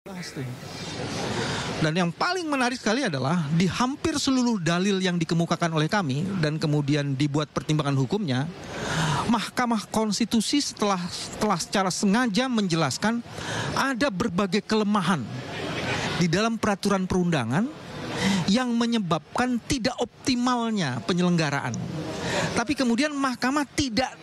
Pasti. Dan yang paling menarik sekali adalah di hampir seluruh dalil yang dikemukakan oleh kami dan kemudian dibuat pertimbangan hukumnya, Mahkamah Konstitusi setelah secara sengaja menjelaskan ada berbagai kelemahan di dalam peraturan perundangan yang menyebabkan tidak optimalnya penyelenggaraan. Tapi kemudian Mahkamah tidak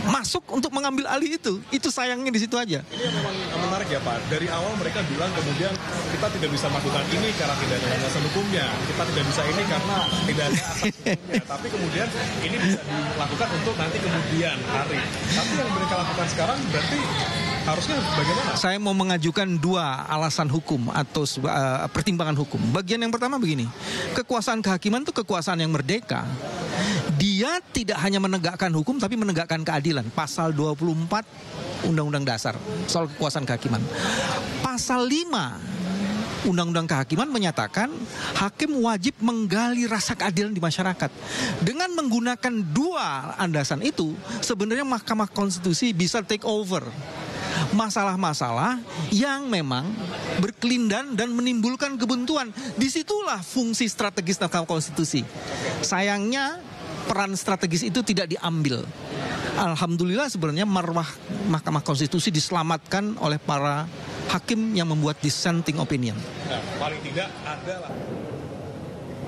masuk untuk mengambil alih itu. Itu sayangnya di situ aja. Ini yang memang menarik ya Pak. Dari awal mereka bilang kemudian kita tidak bisa melakukan ini karena tidak ada landasan hukumnya. Kita tidak bisa ini karena tidak ada asas hukumnya. Tapi kemudian ini bisa dilakukan untuk nanti kemudian hari. Tapi yang mereka lakukan sekarang berarti harusnya bagaimana? Saya mau mengajukan dua alasan hukum atau pertimbangan hukum. Bagian yang pertama begini. Kekuasaan kehakiman itu kekuasaan yang merdeka. Dia tidak hanya menegakkan hukum tapi menegakkan keadilan. Pasal 24 Undang-Undang Dasar soal kekuasaan kehakiman. Pasal 5 Undang-Undang Kehakiman menyatakan hakim wajib menggali rasa keadilan di masyarakat. Dengan menggunakan dua landasan itu, sebenarnya Mahkamah Konstitusi bisa take over masalah-masalah yang memang berkelindan dan menimbulkan kebuntuan. Disitulah fungsi strategis Mahkamah Konstitusi. Sayangnya peran strategis itu tidak diambil. Alhamdulillah sebenarnya marwah Mahkamah Konstitusi diselamatkan oleh para hakim yang membuat dissenting opinion. Nah, paling tidak ada lah.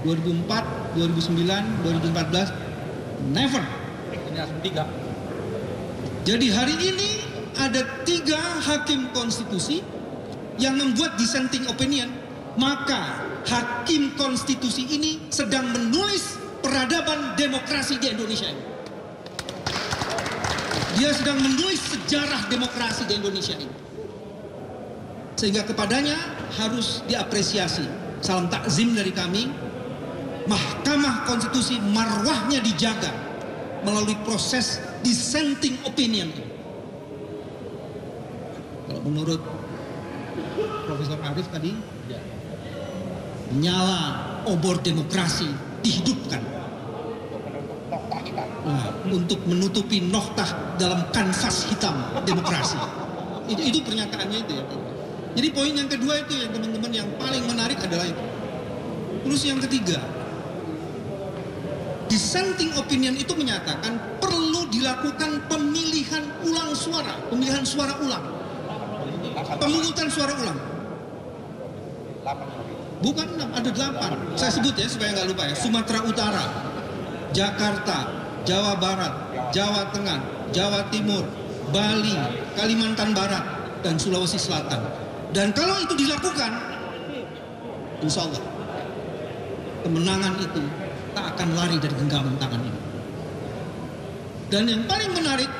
2004, 2009, 2014, never. Ini langsung 3. Jadi hari ini ada 3 hakim konstitusi yang membuat dissenting opinion. Maka hakim konstitusi ini sedang menulis peradaban demokrasi di Indonesia ini. Dia sedang menulis sejarah demokrasi di Indonesia ini. Sehingga kepadanya harus diapresiasi. Salam takzim dari kami. Mahkamah Konstitusi marwahnya dijaga melalui proses dissenting opinion ini. Kalau menurut Profesor Arief tadi, nyala obor demokrasi dihidupkan. Nah, untuk menutupi noktah dalam kanvas hitam demokrasi. Itu pernyataannya itu ya. Jadi poin yang kedua itu ya teman-teman, yang paling menarik adalah itu. Terus yang ketiga, dissenting opinion itu menyatakan perlu dilakukan pemilihan ulang suara, pemilihan suara ulang, pemungutan suara ulang. Bukan 6, ada 8. Saya sebut ya supaya nggak lupa ya. Sumatera Utara, Jakarta, Jawa Barat, Jawa Tengah, Jawa Timur, Bali, Kalimantan Barat, dan Sulawesi Selatan. Dan kalau itu dilakukan, insya Allah kemenangan itu tak akan lari dari genggaman tangan ini. Dan yang paling menarik,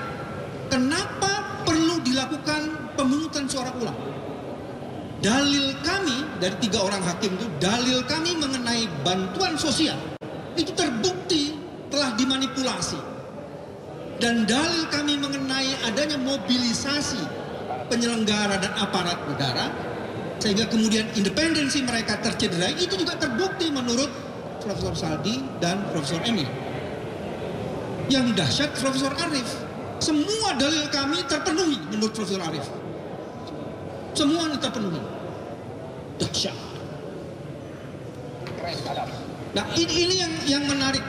kenapa perlu dilakukan pemungutan suara ulang? Dalil kami dari 3 orang hakim itu, dalil kami mengenai bantuan sosial itu terbukti telah dimanipulasi. Dan dalil kami mengenai adanya mobilisasi penyelenggara dan aparat negara sehingga kemudian independensi mereka tercederai, itu juga terbukti menurut Profesor Saldi dan Profesor Emil. Yang dahsyat Profesor Arief, semua dalil kami terpenuhi menurut Profesor Arief. Semua terpenuhi. Dahsyat. Nah ini yang menarik.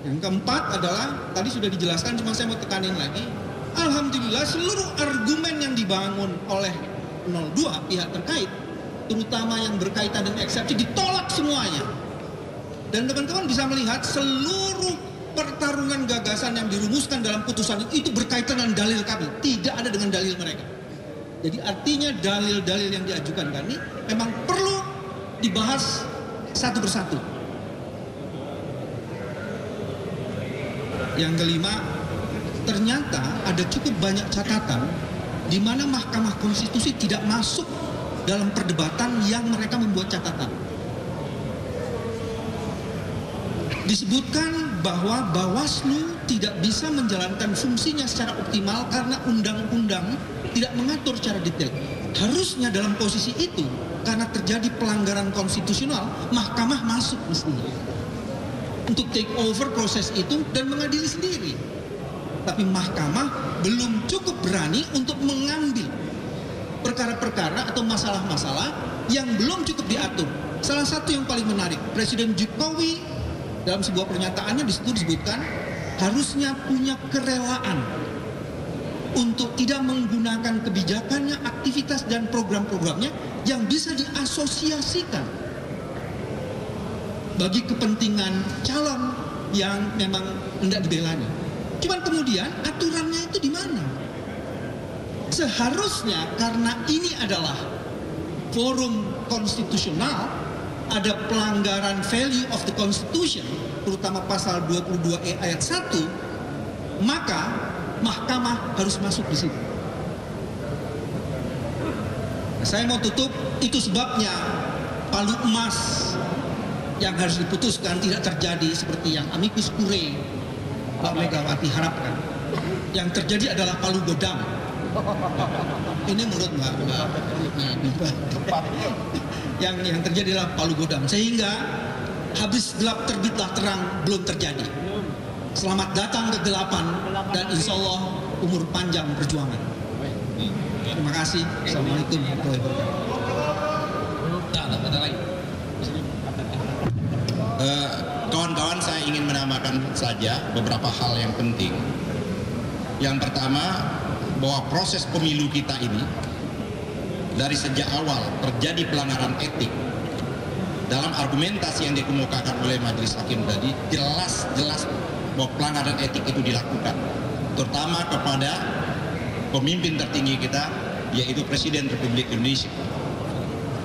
Yang keempat adalah, tadi sudah dijelaskan, cuma saya mau tekanin lagi. Alhamdulillah seluruh argumen yang dibangun oleh 02 pihak terkait, terutama yang berkaitan dengan eksepsi, ditolak semuanya. Dan teman-teman bisa melihat seluruh pertarungan gagasan yang dirumuskan dalam putusan itu berkaitan dengan dalil kami, tidak ada dengan dalil mereka. Jadi artinya dalil-dalil yang diajukan kami memang perlu dibahas satu persatu. Yang kelima, ternyata ada cukup banyak catatan di mana Mahkamah Konstitusi tidak masuk dalam perdebatan yang mereka membuat catatan. Disebutkan bahwa Bawaslu tidak bisa menjalankan fungsinya secara optimal karena undang-undang tidak mengatur secara detail. Harusnya dalam posisi itu, karena terjadi pelanggaran konstitusional, Mahkamah masuk mestinya untuk take over proses itu dan mengadili sendiri. Tapi Mahkamah belum cukup berani untuk mengambil perkara-perkara atau masalah-masalah yang belum cukup diatur. Salah satu yang paling menarik, Presiden Jokowi dalam sebuah pernyataannya di situ disebutkan harusnya punya kerelaan untuk tidak menggunakan kebijakannya, aktivitas dan program-programnya yang bisa diasosiasikan bagi kepentingan calon yang memang hendak dibelanya. Cuman kemudian aturannya itu di mana? Seharusnya karena ini adalah forum konstitusional, ada pelanggaran value of the constitution, terutama pasal 22E ayat 1, maka mahkamah harus masuk di situ. Nah, saya mau tutup, itu sebabnya palu emas yang harus diputuskan tidak terjadi seperti yang amicus curiae Mbak Megawati harapkan. Yang terjadi adalah palu godam. Ini menurut Mbak. Yang terjadi adalah palu godam, sehingga habis gelap terbitlah terang belum terjadi. Selamat datang kegelapan dan insya Allah umur panjang perjuangan. Terima kasih. Assalamualaikum warahmatullahi wabarakatuh. Kawan-kawan, saya ingin menambahkan saja beberapa hal yang penting. Yang pertama, bahwa proses pemilu kita ini dari sejak awal terjadi pelanggaran etik. Dalam argumentasi yang dikemukakan oleh majelis hakim tadi, jelas bahwa pelanggaran etik itu dilakukan, terutama kepada pemimpin tertinggi kita, yaitu Presiden Republik Indonesia.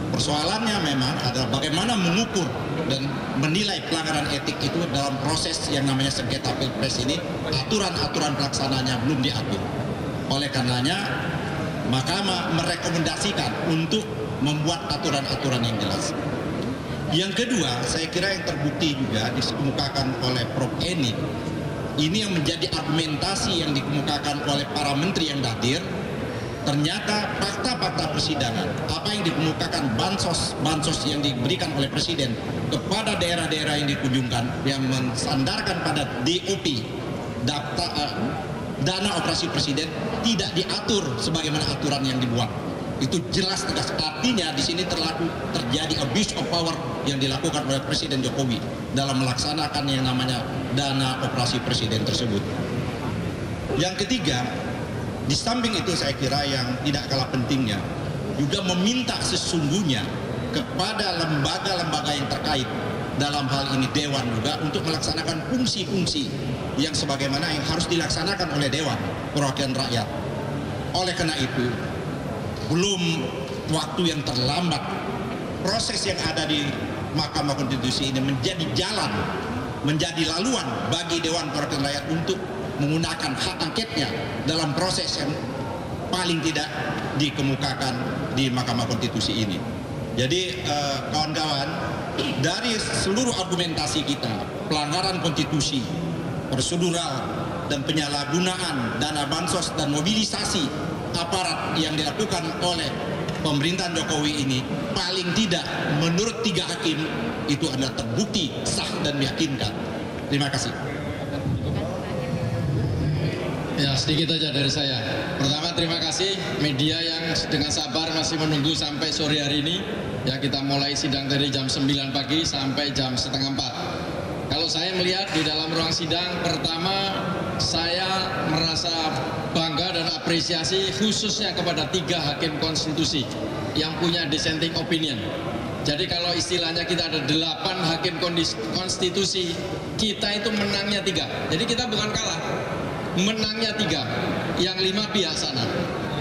Persoalannya memang adalah bagaimana mengukur dan menilai pelanggaran etik itu dalam proses yang namanya sengketa pilpres ini. Aturan-aturan pelaksananya belum diatur. Oleh karenanya, mahkamah merekomendasikan untuk membuat aturan-aturan yang jelas. Yang kedua, saya kira yang terbukti juga dikemukakan oleh Prof. Eni, ini yang menjadi argumentasi yang dikemukakan oleh para menteri yang hadir. Ternyata fakta-fakta persidangan, apa yang dikemukakan bansos yang diberikan oleh Presiden kepada daerah-daerah yang dikunjungkan, yang mensandarkan pada DOP, dana operasi Presiden, tidak diatur sebagaimana aturan yang dibuat. Itu jelas tegas, artinya di sini terjadi abuse of power yang dilakukan oleh Presiden Jokowi dalam melaksanakan yang namanya dana operasi Presiden tersebut. Yang ketiga, di samping itu saya kira yang tidak kalah pentingnya juga meminta sesungguhnya kepada lembaga-lembaga yang terkait, dalam hal ini Dewan juga, untuk melaksanakan fungsi-fungsi yang sebagaimana yang harus dilaksanakan oleh Dewan Perwakilan Rakyat. Oleh karena itu, belum waktu yang terlambat, proses yang ada di Mahkamah Konstitusi ini menjadi jalan, menjadi laluan bagi Dewan Perwakilan Rakyat untuk menggunakan hak angketnya dalam proses yang paling tidak dikemukakan di Mahkamah Konstitusi ini. Jadi kawan-kawan, dari seluruh argumentasi kita, pelanggaran konstitusi, prosedural, dan penyalahgunaan dana bansos dan mobilisasi aparat yang dilakukan oleh pemerintahan Jokowi ini, paling tidak menurut 3 hakim itu adalah terbukti sah dan meyakinkan. Terima kasih. Ya, sedikit aja dari saya. Pertama, terima kasih media yang dengan sabar masih menunggu sampai sore hari ini. Ya, kita mulai sidang dari jam 9 pagi sampai jam 3:30. Kalau saya melihat di dalam ruang sidang, pertama saya merasa bangga dan apresiasi khususnya kepada 3 hakim konstitusi yang punya dissenting opinion. Jadi kalau istilahnya kita ada 8 hakim konstitusi, kita itu menangnya 3. Jadi kita bukan kalah, menangnya 3, yang 5 pihak sana.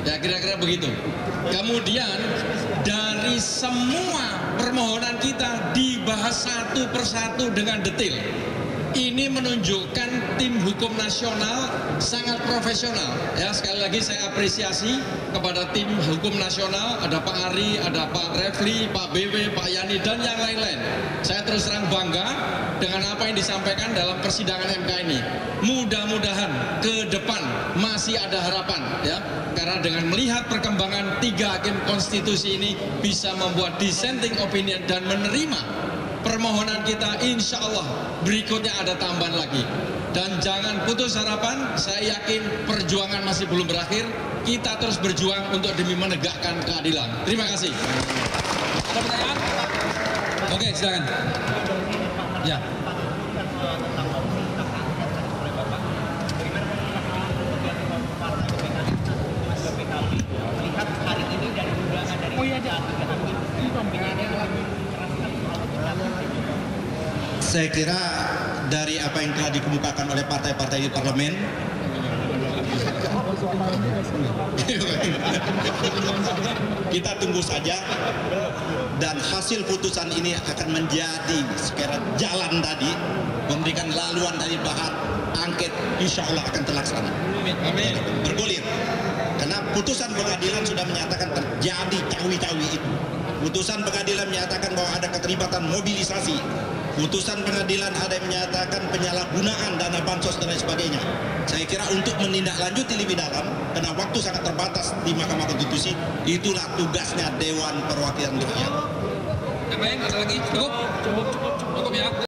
Ya, kira-kira begitu. Kemudian dari semua permohonan kita dibahas satu persatu dengan detail. Ini menunjukkan tim hukum nasional sangat profesional. Ya, sekali lagi saya apresiasi kepada tim hukum nasional, ada Pak Ari, ada Pak Refli, Pak BW, Pak Yani, dan yang lain-lain. Saya terus terang bangga dengan apa yang disampaikan dalam persidangan MK ini. Mudah-mudahan ke depan masih ada harapan, ya, karena dengan melihat perkembangan 3 hakim konstitusi ini bisa membuat dissenting opinion dan menerima permohonan kita, insya Allah berikutnya ada tambahan lagi. Dan jangan putus harapan, saya yakin perjuangan masih belum berakhir. kita terus berjuang untuk demi menegakkan keadilan. Terima kasih. Ada pertanyaan? Oke, silakan. Ya. Saya kira dari apa yang telah dikemukakan oleh partai-partai di parlemen, kita tunggu saja, dan hasil putusan ini akan menjadi sekira jalan tadi, memberikan laluan dari bahan angket, insya Allah akan terlaksana. Amin. Bergulir, karena putusan pengadilan sudah menyatakan terjadi cawi-cawi itu. Putusan pengadilan menyatakan bahwa ada keterlibatan mobilisasi. Putusan pengadilan ada yang menyatakan penyalahgunaan dana bansos dan lain sebagainya. Saya kira untuk menindaklanjuti lebih dalam, karena waktu sangat terbatas di Mahkamah Konstitusi, itulah tugasnya Dewan Perwakilan Rakyat. Yang lain ada lagi? Cukup ya.